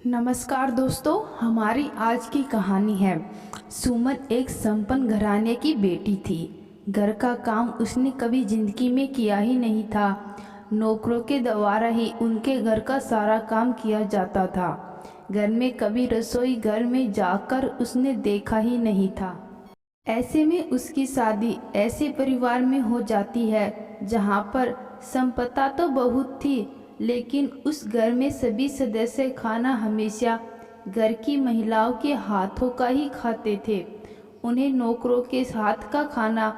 नमस्कार दोस्तों, हमारी आज की कहानी है। सुमन एक संपन्न घराने की बेटी थी। घर का काम उसने कभी जिंदगी में किया ही नहीं था। नौकरों के द्वारा ही उनके घर का सारा काम किया जाता था। घर में कभी रसोई घर में जाकर उसने देखा ही नहीं था। ऐसे में उसकी शादी ऐसे परिवार में हो जाती है जहाँ पर संपदा तो बहुत थी, लेकिन उस घर में सभी सदस्य खाना हमेशा घर की महिलाओं के हाथों का ही खाते थे। उन्हें नौकरों के हाथ का खाना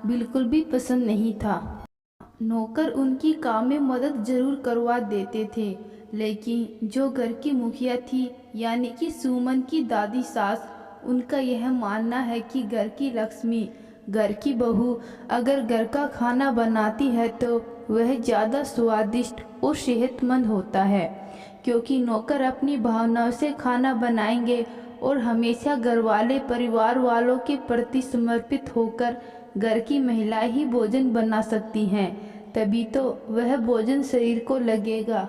बिल्कुल भी पसंद नहीं था। नौकर उनकी काम में मदद जरूर करवा देते थे, लेकिन जो घर की मुखिया थी यानी कि सुमन की दादी सास, उनका यह मानना है कि घर की लक्ष्मी, घर की बहू अगर घर का खाना बनाती है तो वह ज़्यादा स्वादिष्ट और सेहतमंद होता है, क्योंकि नौकर अपनी भावनाओं से खाना बनाएंगे और हमेशा घर वाले परिवार वालों के प्रति समर्पित होकर घर की महिलाएं ही भोजन बना सकती हैं, तभी तो वह भोजन शरीर को लगेगा।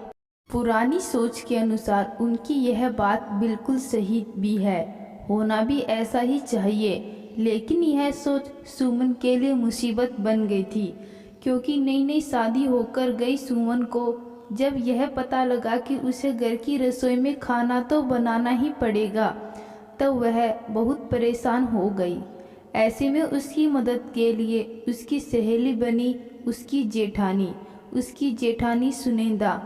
पुरानी सोच के अनुसार उनकी यह बात बिल्कुल सही भी है, होना भी ऐसा ही चाहिए। लेकिन यह सोच सुमन के लिए मुसीबत बन गई थी, क्योंकि नई नई शादी होकर गई सुमन को जब यह पता लगा कि उसे घर की रसोई में खाना तो बनाना ही पड़ेगा, तो वह बहुत परेशान हो गई। ऐसे में उसकी मदद के लिए उसकी सहेली बनी उसकी जेठानी। उसकी जेठानी सुनेंदा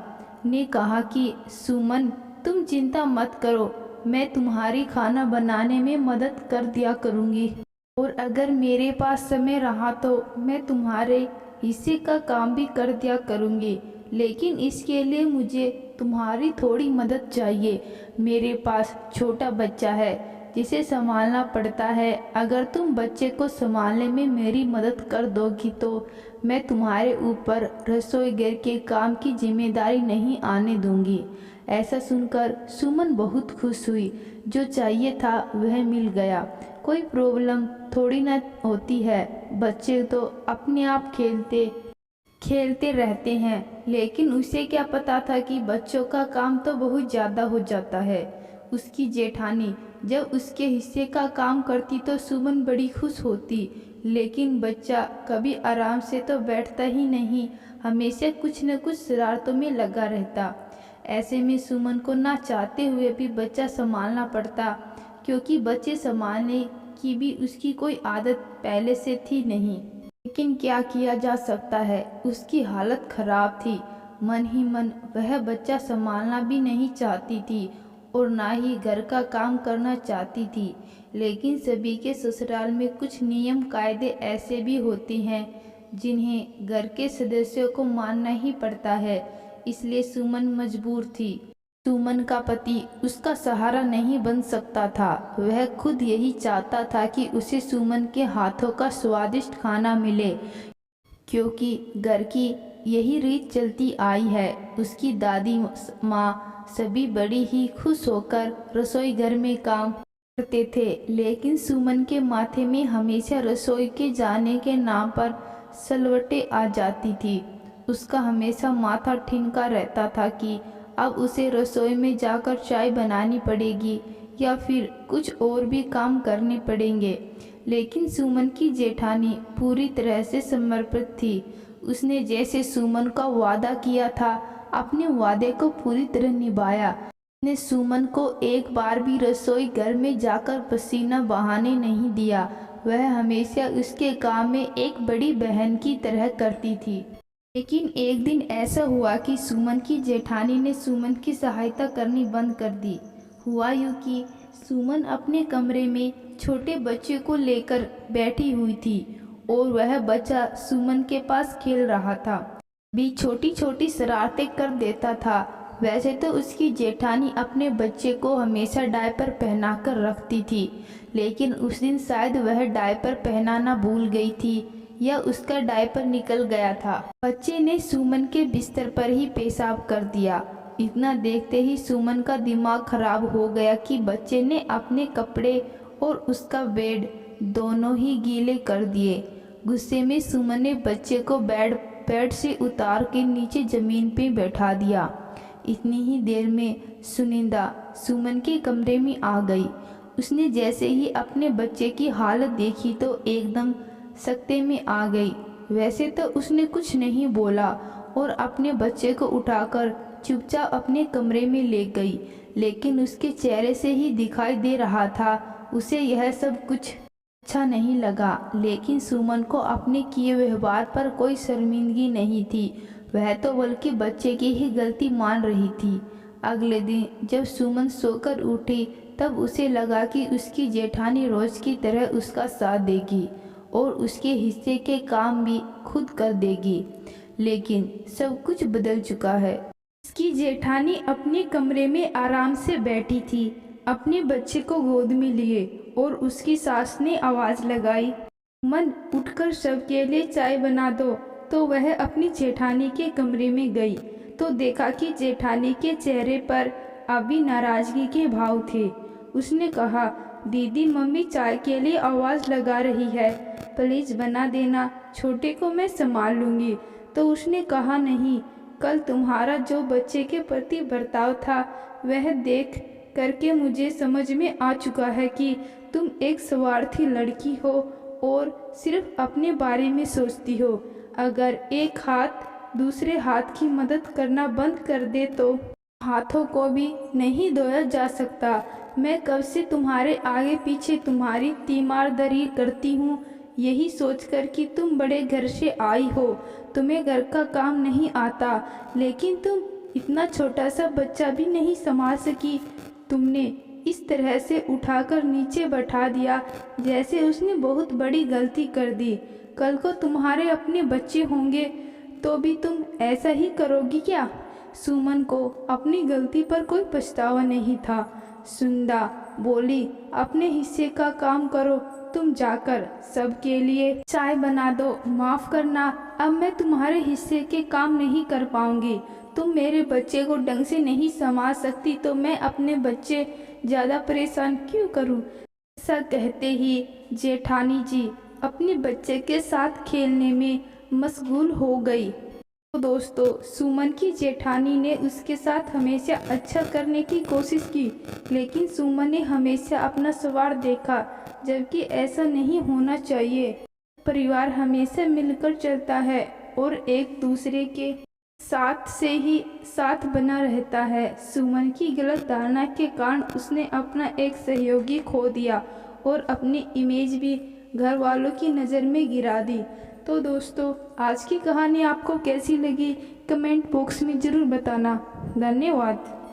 ने कहा कि सुमन, तुम चिंता मत करो, मैं तुम्हारी खाना बनाने में मदद कर दिया करूँगी, और अगर मेरे पास समय रहा तो मैं तुम्हारे हिस्से का काम भी कर दिया करूँगी, लेकिन इसके लिए मुझे तुम्हारी थोड़ी मदद चाहिए। मेरे पास छोटा बच्चा है जिसे संभालना पड़ता है। अगर तुम बच्चे को संभालने में मेरी मदद कर दोगी तो मैं तुम्हारे ऊपर रसोई घर के काम की जिम्मेदारी नहीं आने दूंगी। ऐसा सुनकर सुमन बहुत खुश हुई। जो चाहिए था वह मिल गया। कोई प्रॉब्लम थोड़ी ना होती है, बच्चे तो अपने आप खेलते खेलते रहते हैं। लेकिन उसे क्या पता था कि बच्चों का काम तो बहुत ज़्यादा हो जाता है। उसकी जेठानी जब उसके हिस्से का काम करती तो सुमन बड़ी खुश होती, लेकिन बच्चा कभी आराम से तो बैठता ही नहीं, हमेशा कुछ न कुछ शरारतों में लगा रहता। ऐसे में सुमन को ना चाहते हुए भी बच्चा संभालना पड़ता, क्योंकि बच्चे संभालने की भी उसकी कोई आदत पहले से थी नहीं। लेकिन क्या किया जा सकता है, उसकी हालत खराब थी। मन ही मन वह बच्चा संभालना भी नहीं चाहती थी और ना ही घर का काम करना चाहती थी। लेकिन सभी के ससुराल में कुछ नियम कायदे ऐसे भी होते हैं जिन्हें घर के सदस्यों को मानना ही पड़ता है, इसलिए सुमन मजबूर थी। सुमन का पति उसका सहारा नहीं बन सकता था। वह खुद यही चाहता था कि उसे सुमन के हाथों का स्वादिष्ट खाना मिले, क्योंकि घर की यही रीत चलती आई है। उसकी दादी माँ सभी बड़ी ही खुश होकर रसोई घर में काम करते थे, लेकिन सुमन के माथे में हमेशा रसोई के जाने के नाम पर सलवटें आ जाती थी। उसका हमेशा माथा ठिनका रहता था कि अब उसे रसोई में जाकर चाय बनानी पड़ेगी या फिर कुछ और भी काम करने पड़ेंगे। लेकिन सुमन की जेठानी पूरी तरह से समर्पित थी। उसने जैसे सुमन का वादा किया था, अपने वादे को पूरी तरह निभाया। उसने सुमन को एक बार भी रसोई घर में जाकर पसीना बहाने नहीं दिया। वह हमेशा उसके काम में एक बड़ी बहन की तरह करती थी। लेकिन एक दिन ऐसा हुआ कि सुमन की जेठानी ने सुमन की सहायता करनी बंद कर दी। हुआ यूँ कि सुमन अपने कमरे में छोटे बच्चे को लेकर बैठी हुई थी और वह बच्चा सुमन के पास खेल रहा था। भी छोटी छोटी शरारतें कर देता था। वैसे तो उसकी जेठानी अपने बच्चे को हमेशा डायपर पहनाकर रखती थी, लेकिन उस दिन शायद वह डायपर पहनाना भूल गई थी या उसका डायपर निकल गया था। बच्चे ने सुमन के बिस्तर पर ही पेशाब कर दिया। इतना देखते ही सुमन का दिमाग खराब हो गया कि बच्चे ने अपने कपड़े और उसका बेड दोनों ही गीले कर दिए। गुस्से में सुमन ने बच्चे को बेड से उतार के नीचे जमीन पे बैठा दिया। इतनी ही देर में सुनिंदा सुमन के कमरे में आ गई। उसने जैसे ही अपने बच्चे की हालत देखी तो एकदम सकते में आ गई। वैसे तो उसने कुछ नहीं बोला और अपने बच्चे को उठाकर चुपचाप अपने कमरे में ले गई, लेकिन उसके चेहरे से ही दिखाई दे रहा था उसे यह सब कुछ अच्छा नहीं लगा। लेकिन सुमन को अपने किए व्यवहार पर कोई शर्मिंदगी नहीं थी, वह तो बल्कि बच्चे की ही गलती मान रही थी। अगले दिन जब सुमन सोकर उठी तब उसे लगा कि उसकी जेठानी रोज की तरह उसका साथ देगी और उसके हिस्से के काम भी खुद कर देगी। लेकिन सब कुछ बदल चुका है। उसकी जेठानी अपने कमरे में आराम से बैठी थी, अपने बच्चे को गोद में लिए, और उसकी सास ने आवाज़ लगाई, मन उठकर सबके लिए चाय बना दो। तो वह अपनी जेठानी के कमरे में गई तो देखा कि जेठानी के चेहरे पर अभी नाराज़गी के भाव थे। उसने कहा, दीदी मम्मी चाय के लिए आवाज़ लगा रही है, प्लीज़ बना देना, छोटे को मैं संभाल लूँगी। तो उसने कहा, नहीं, कल तुम्हारा जो बच्चे के प्रति बर्ताव था वह देख करके मुझे समझ में आ चुका है कि तुम एक स्वार्थी लड़की हो और सिर्फ अपने बारे में सोचती हो। अगर एक हाथ दूसरे हाथ की मदद करना बंद कर दे तो हाथों को भी नहीं धोया जा सकता। मैं कब से तुम्हारे आगे पीछे तुम्हारी तीमारदारी करती हूँ, यही सोचकर कि तुम बड़े घर से आई हो, तुम्हें घर का काम नहीं आता, लेकिन तुम इतना छोटा सा बच्चा भी नहीं संभाल सकी। तुमने इस तरह से उठाकर नीचे बैठा दिया जैसे उसने बहुत बड़ी गलती कर दी। कल को तुम्हारे अपने बच्चे होंगे तो भी तुम ऐसा ही करोगी क्या? सुमन को अपनी गलती पर कोई पछतावा नहीं था। सुंदा बोली, अपने हिस्से का काम करो, तुम जाकर सबके लिए चाय बना दो। माफ़ करना, अब मैं तुम्हारे हिस्से के काम नहीं कर पाऊंगी। तुम मेरे बच्चे को ढंग से नहीं संभाल सकती तो मैं अपने बच्चे ज़्यादा परेशान क्यों करूं? ऐसा कहते ही जेठानी जी अपने बच्चे के साथ खेलने में मशगूल हो गई। तो दोस्तों, सुमन की जेठानी ने उसके साथ हमेशा अच्छा करने की कोशिश की, लेकिन सुमन ने हमेशा अपना स्वार्थ देखा, जबकि ऐसा नहीं होना चाहिए। परिवार हमेशा मिलकर चलता है और एक दूसरे के साथ से ही साथ बना रहता है। सुमन की गलत धारणा के कारण उसने अपना एक सहयोगी खो दिया और अपनी इमेज भी घर वालों की नज़र में गिरा दी। तो दोस्तों, आज की कहानी आपको कैसी लगी कमेंट बॉक्स में ज़रूर बताना। धन्यवाद।